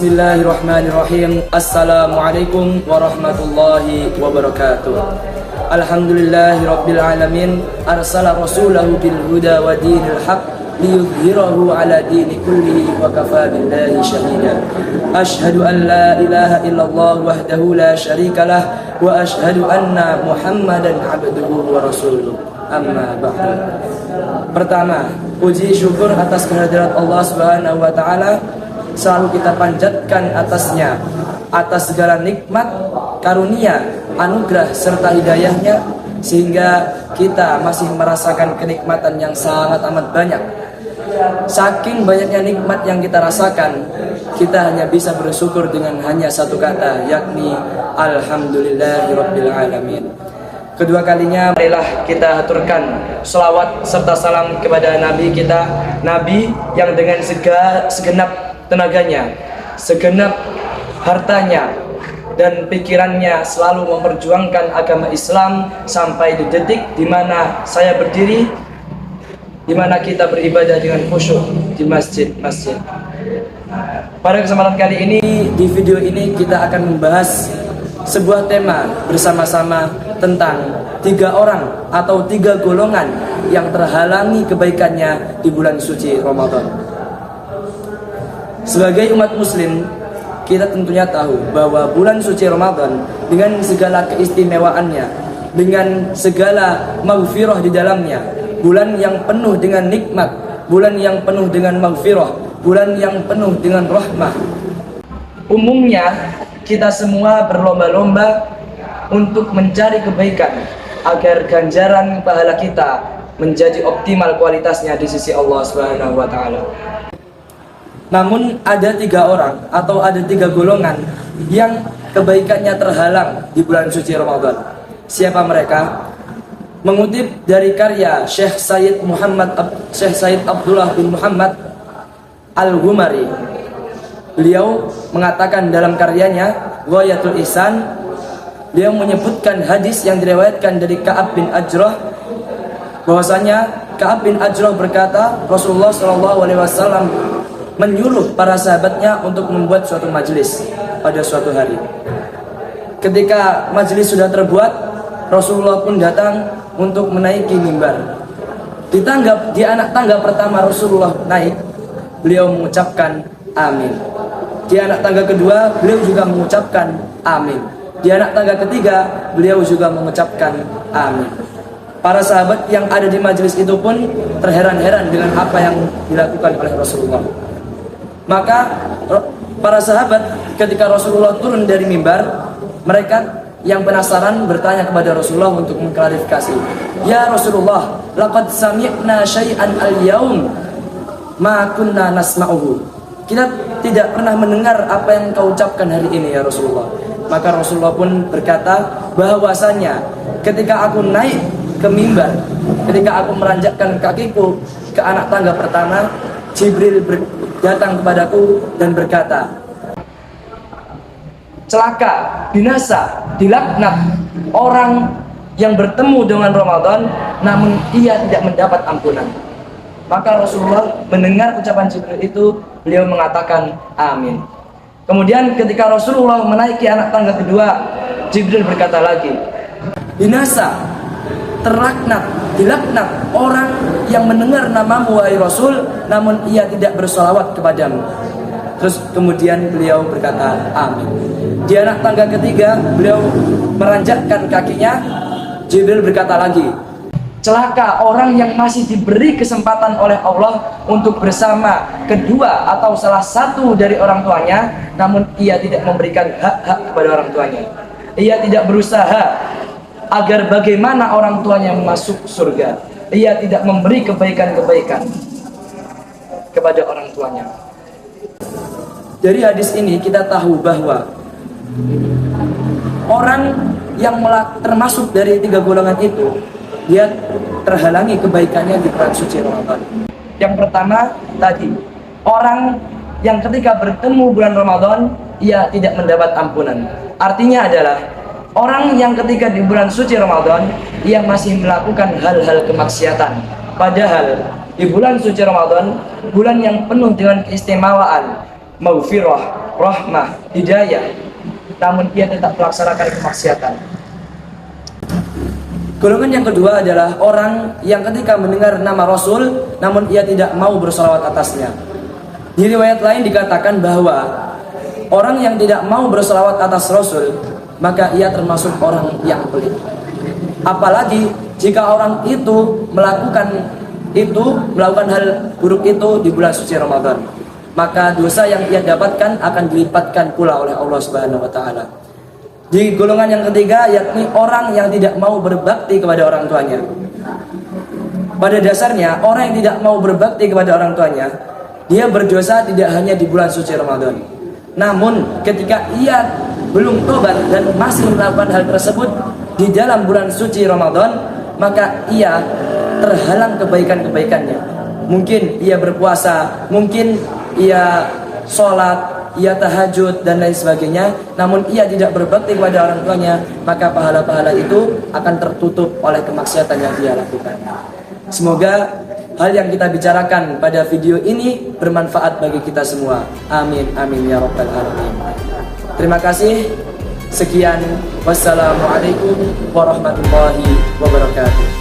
Bismillahirrahmanirrahim. Assalamualaikum warahmatullahi wabarakatuh. Alhamdulillahi rabbil alamin. Arsala rasulahu bil huda wa dinil haq liyudhhirahu ala dini kullihi wa kafa billahi shahida. Ashhadu an la ilaha illallah wahdahu la syarika lah wa ashhadu anna Muhammadan abduhu wa rasuluh. Amma ba'du. Pertama, puji syukur atas kehadirat Allah Subhanahu wa taala selalu kita panjatkan atasnya, atas segala nikmat, karunia, anugerah serta hidayahnya, sehingga kita masih merasakan kenikmatan yang sangat amat banyak. Saking banyaknya nikmat yang kita rasakan, kita hanya bisa bersyukur dengan hanya satu kata, yakni Alhamdulillahirabbil alamin. Kedua kalinya, marilah kita haturkan selawat serta salam kepada Nabi kita, Nabi yang dengan segenap tenaganya, segenap hartanya dan pikirannya selalu memperjuangkan agama Islam sampai di detik di mana saya berdiri, di mana kita beribadah dengan khusyuk di masjid-masjid. Pada kesempatan kali ini, di video ini kita akan membahas sebuah tema bersama-sama tentang 3 orang atau 3 golongan yang terhalangi kebaikannya di bulan suci Ramadan. Sebagai umat muslim, kita tentunya tahu bahwa bulan suci Ramadan dengan segala keistimewaannya, dengan segala maghfirah di dalamnya, bulan yang penuh dengan nikmat, bulan yang penuh dengan maghfirah, bulan yang penuh dengan rahmah. Umumnya kita semua berlomba-lomba untuk mencari kebaikan agar ganjaran pahala kita menjadi optimal kualitasnya di sisi Allah Subhanahu wa taala. Namun ada 3 orang atau ada 3 golongan yang kebaikannya terhalang di bulan suci Ramadan. Siapa mereka? Mengutip dari karya Syekh Sayyid Abdullah bin Muhammad Al-Ghumari, beliau mengatakan dalam karyanya Ghayatul Ihsan, beliau menyebutkan hadis yang diriwayatkan dari Ka'ab bin Ajrah, bahwasanya Ka'ab bin Ajrah berkata, Rasulullah SAW menyuruh para sahabatnya untuk membuat suatu majelis pada suatu hari. Ketika majelis sudah terbuat, Rasulullah pun datang untuk menaiki mimbar. Di anak tangga pertama Rasulullah naik, beliau mengucapkan amin. Di anak tangga kedua, beliau juga mengucapkan amin. Di anak tangga ketiga, beliau juga mengucapkan amin. Para sahabat yang ada di majelis itu pun terheran-heran dengan apa yang dilakukan oleh Rasulullah. Maka para sahabat ketika Rasulullah turun dari mimbar, mereka yang penasaran bertanya kepada Rasulullah untuk mengklarifikasi. Ya Rasulullah, laqad sami'na syai'an al-yaum ma kunna nasma'uhu. Kita tidak pernah mendengar apa yang kau ucapkan hari ini ya Rasulullah. Maka Rasulullah pun berkata bahwasanya ketika aku naik ke mimbar, ketika aku meranjakkan kakiku ke anak tangga pertama, Jibril datang kepadaku dan berkata, celaka, binasa, dilaknat orang yang bertemu dengan Ramadan namun ia tidak mendapat ampunan. Maka Rasulullah mendengar ucapan Jibril itu, beliau mengatakan amin. Kemudian ketika Rasulullah menaiki anak tangga kedua, Jibril berkata lagi, binasa, terlaknat, dilaknat orang yang mendengar namamu wahai Rasul namun ia tidak bersolawat kepadamu. Terus kemudian beliau berkata amin. Di anak tangga ketiga, beliau meranjakkan kakinya, Jibril berkata lagi, celaka orang yang masih diberi kesempatan oleh Allah untuk bersama kedua atau salah satu dari orang tuanya namun ia tidak memberikan hak-hak kepada orang tuanya. Ia tidak berusaha agar bagaimana orang tuanya masuk surga. Ia tidak memberi kebaikan-kebaikan kepada orang tuanya. Dari hadis ini kita tahu bahwa orang yang termasuk dari 3 golongan itu, dia terhalangi kebaikannya di bulan suci Ramadan. Yang pertama tadi, orang yang ketika bertemu bulan Ramadan ia tidak mendapat ampunan. Artinya adalah orang yang ketika di bulan suci Ramadan ia masih melakukan hal-hal kemaksiatan, padahal di bulan suci Ramadan, bulan yang penuh dengan keistimewaan, maghfirah, rahmah, hidayah, namun ia tetap melaksanakan kemaksiatan. Golongan yang kedua adalah orang yang ketika mendengar nama Rasul namun ia tidak mau bersolawat atasnya. Di riwayat lain dikatakan bahwa orang yang tidak mau bersolawat atas Rasul, maka ia termasuk orang yang pelit. Apalagi jika orang itu melakukan hal buruk itu di bulan suci Ramadan, maka dosa yang ia dapatkan akan dilipatkan pula oleh Allah Subhanahu wa taala. Di golongan yang ketiga, yakni orang yang tidak mau berbakti kepada orang tuanya. Pada dasarnya, orang yang tidak mau berbakti kepada orang tuanya, dia berdosa tidak hanya di bulan suci Ramadan. Namun, ketika ia belum tobat dan masih melakukan hal tersebut di dalam bulan suci Ramadan, maka ia terhalang kebaikan-kebaikannya. Mungkin ia berpuasa, mungkin ia sholat, ia tahajud dan lain sebagainya, namun ia tidak berbakti kepada orang tuanya, maka pahala-pahala itu akan tertutup oleh kemaksiatan yang dia lakukan. Semoga hal yang kita bicarakan pada video ini bermanfaat bagi kita semua. Amin amin ya rabbal alamin. Terima kasih. Sekian, wassalamualaikum warahmatullahi wabarakatuh.